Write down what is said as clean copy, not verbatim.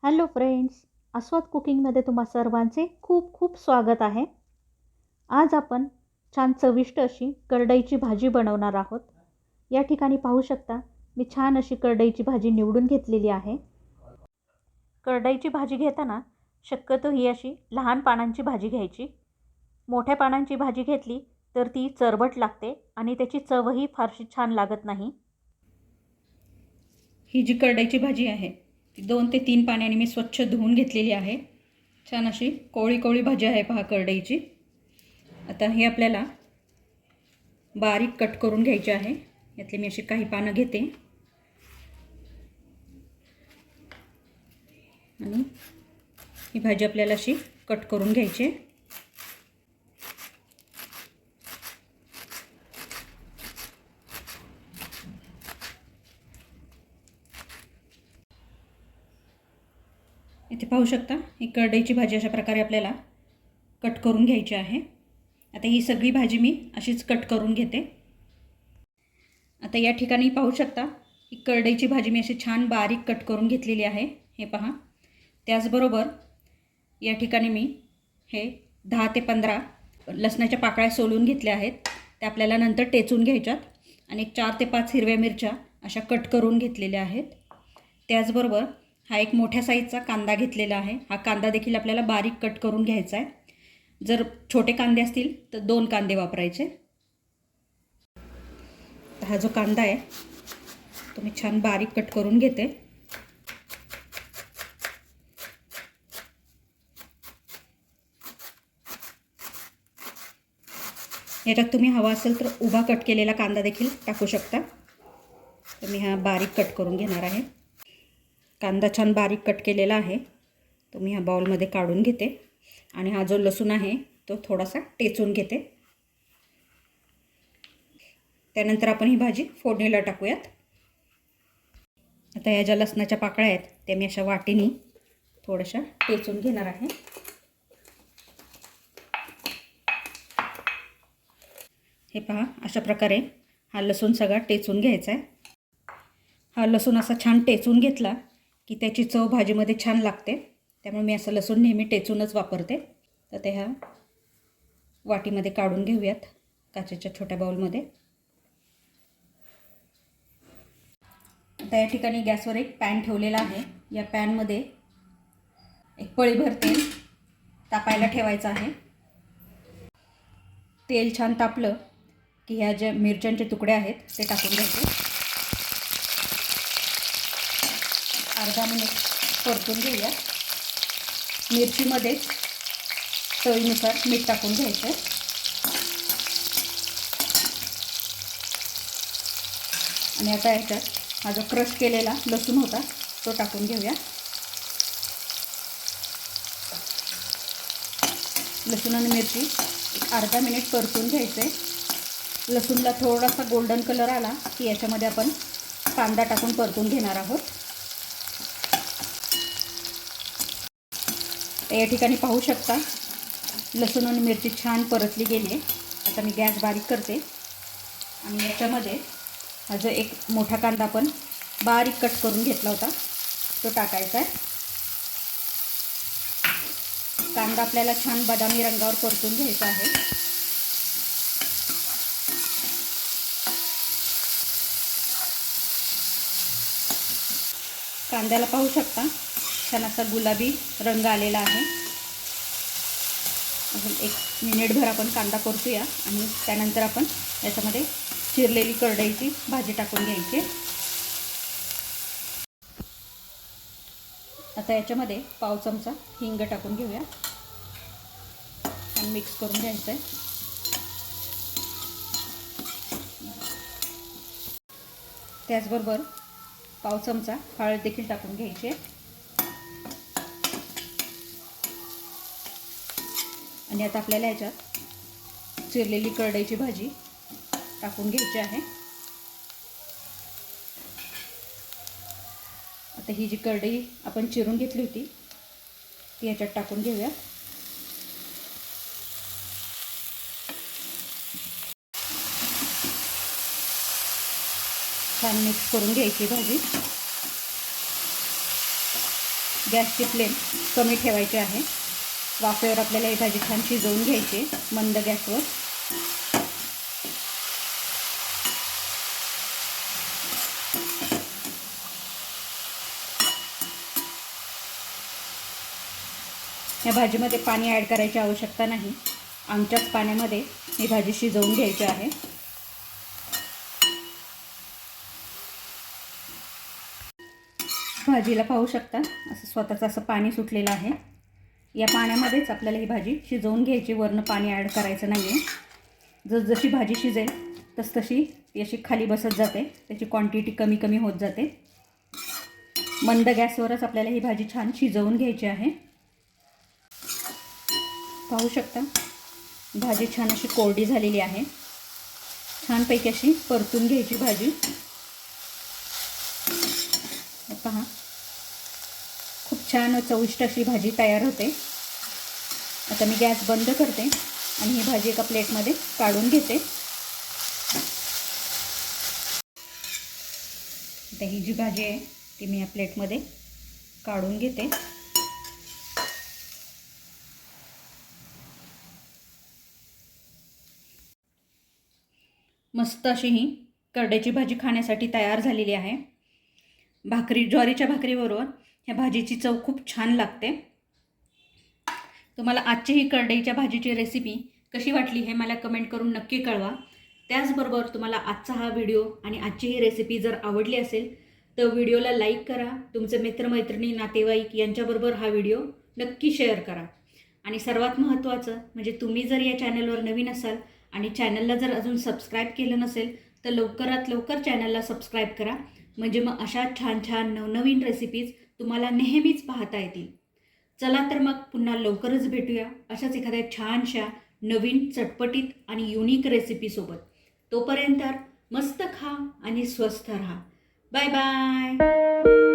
Hello friends, आस्वाद कुकिंगमध्ये तुम्हा सर्वांचे खूप खूप स्वागत आहे. आज आपण छान चविष्ट अशी करडईची भाजी बनवणार आहोत. या ठिकाणी पाहू शकता मी छान अशी करडईची भाजी निवडून घेतलेली आहे. करडईची भाजी घेताना शक्यतो ही अशी लहान पानांची भाजी घ्यायची. मोठ्या पानांची भाजी घेतली तर ती चरबट लागते आणि त्याची चवही फारशी छान लागत नाही. ही जी करडईची भाजी आहे ती 2 ते 3 पाण्याने मी स्वच्छ धुवून घेतलेली आहे. छान अशी कोवळी कोवळी भाजी आहे पहा करडईची. आता हे आपल्याला बारीक कट करून घ्यायचे आहे. यातली मी अशी काही पानं घेते आणि ही भाजी आपल्याला अशी कट करून घ्यायची. इथे पाहू शकता ही करडईची भाजी अशा प्रकारे आपल्याला कट करून घ्यायची आहे. आता ही सगळी भाजी मी अशीच कट करून घेते. आता या ठिकाणी पाहू शकता ही करडईची भाजी मी अशी छान बारीक कट करून घेतलेली आहे. हे पहा. त्याचबरोबर या ठिकाणी मी हे 10 ते 15 लसणाच्या पाकळ्या सोलून घेतल्या आहेत. त्या आपल्याला नंतर टेचून घ्यायच्यात. आणि 4 ते 5 हिरव्या मिरच्या अशा कट करून घेतलेल्या आहेत. त्याचबरोबर हा एक मोठ्या साईजचा कांदा घेतलेला आहे. हा कांदा देखील आपल्याला बारीक कट करून घ्यायचा आहे. जर छोटे कांदे असतील तर 2 कांदे वापरायचे. हा जो कांदा आहे तो मी छान बारीक कट करून घेते. याच्यात तुम्ही हवा असेल तर उभा कट केलेला कांदा देखील टाकू शकता. तर मी हा बारीक कट करून घेणार आहे. कांदा छान बारीक कट केलेला आहे तो मी ह्या बाउलमध्ये काढून घेते. आणि हा जो लसूण आहे तो थोडासा टेचून घेते. त्यानंतर आपण ही भाजी फोडणीला टाकूयात. आता या ज्या लसणाच्या पाकळ्या आहेत त्या मी अशा वाटीने थोड्याशा टेचून घेणार आहे. हे पहा, अशा प्रकारे हा लसूण सगळा टेचून घ्यायचा आहे. हा लसूण असा छान टेचून घेतला की त्याची चव भाजीमध्ये छान लागते. त्यामुळे मी असं लसूण नेहमी टेचूनच वापरते. तर ते ह्या वाटीमध्ये काढून घेऊयात काचेच्या छोट्या बाउलमध्ये. आता या ठिकाणी गॅसवर एक पॅन ठेवलेला आहे. या पॅनमध्ये एक पळीभर तेल तापायला ठेवायचं आहे. तेल छान तापलं की ह्या ज्या मिरच्यांचे तुकडे आहेत ते टाकून घ्यायचे. अर्धा मिनिट परतून घेऊया. मिरचीमध्ये चवीनुसार मीठ टाकून घ्यायचं. आणि आता याच्यात हा जो क्रश केलेला लसूण होता तो टाकून घेऊया. लसूण आणि मिरची एक अर्धा मिनिट परतून घ्यायचे. लसूणला थोडासा गोल्डन कलर आला की याच्यामध्ये आपण कांदा टाकून परतून घेणार आहोत. या ठिकाणी पाहू शकता लसूण आणि मिरची छान परतली गेली आहे. आता मी गॅस बारीक करते आणि याच्यामध्ये हा जो एक मोठा कांदा आपण बारीक कट करून घेतला होता तो टाकायचा आहे. कांदा आपल्याला छान बदामी रंगावर परतून घ्यायचा आहे. कांद्याला पाहू शकता छान असा गुलाबी रंग आलेला आहे. अजून 1 मिनिटभर आपण कांदा परतूया आणि त्यानंतर आपण याच्यामध्ये चिरलेली करडईची भाजी टाकून घ्यायची. आता याच्यामध्ये पाव चमचा हिंग टाकून घेऊया आणि मिक्स करून घ्यायचं आहे. त्याचबरोबर पाव चमचा हळद देखील टाकून घ्यायची. आणि आता आपल्याला याच्यात चिरलेली करडईची भाजी टाकून घ्यायची आहे. आता ही जी करडई आपण चिरून घेतली होती ती याच्यात टाकून घेऊया. छान मिक्स करून घ्यायची भाजी. गॅसची फ्लेम कमी ठेवायची आहे. वाफेवर आपल्याला ही भाजी छान शिजवून घ्यायची मंद गॅसवर. या भाजीमध्ये पाणी ॲड करायची आवश्यकता नाही. आमच्याच पाण्यामध्ये ही भाजी शिजवून घ्यायची आहे. भाजीला पाहू शकता असं स्वतःचं असं पाणी सुटलेलं आहे. या पाण्यामध्येच आपल्याला ही भाजी शिजवून घ्यायची. वरनं पाणी ॲड करायचं नाही आहे. जसजशी भाजी शिजेल तसतशी ती अशी खाली बसत जाते. त्याची क्वांटिटी कमी कमी होत जाते. मंद गॅसवरच आपल्याला ही भाजी छान शिजवून घ्यायची आहे. पाहू शकता भाजी छान अशी कोरडी झालेली आहे. छानपैकी अशी परतून घ्यायची भाजी. पहा खूप छान चविष्ट अशी भाजी तयार होते. आता मी गॅस बंद करते आणि ही भाजी एका प्लेटमध्ये काढून घेते. आता ही जी भाजी आहे ती मी या प्लेटमध्ये काढून घेते. मस्त अशी ही करड्याची भाजी खाण्यासाठी तयार झालेली आहे. ज्वारीच्या भाकरीबरोबर ह्या भाजीची चव खूप छान लागते. तुम्हाला आजची ही करडईच्या भाजीची रेसिपी कशी वाटली हे मला कमेंट करून नक्की कळवा. त्याचबरोबर तुम्हाला आजचा हा व्हिडिओ आणि आजची ही रेसिपी जर आवडली असेल तर व्हिडिओला लाईक करा. तुमचे मित्रमैत्रिणी नातेवाईक यांच्याबरोबर हा व्हिडिओ नक्की शेअर करा. आणि सर्वात महत्त्वाचं म्हणजे तुम्ही जर या चॅनलवर नवीन असाल आणि चॅनलला जर अजून सबस्क्राईब केलं नसेल तर लवकरात लवकर चॅनलला सबस्क्राईब करा. म्हणजे मग अशा छान छान नवनवीन रेसिपीज तुम्हाला नेहमीच पाहता येतील. चला तर मग पुन्हा लवकरच भेटूया अशाच एखाद्या छानशा नवीन चटपटीत आणि युनिक रेसिपीसोबत. तोपर्यंत मस्त खा आणि स्वस्थ राहा. Bye bye.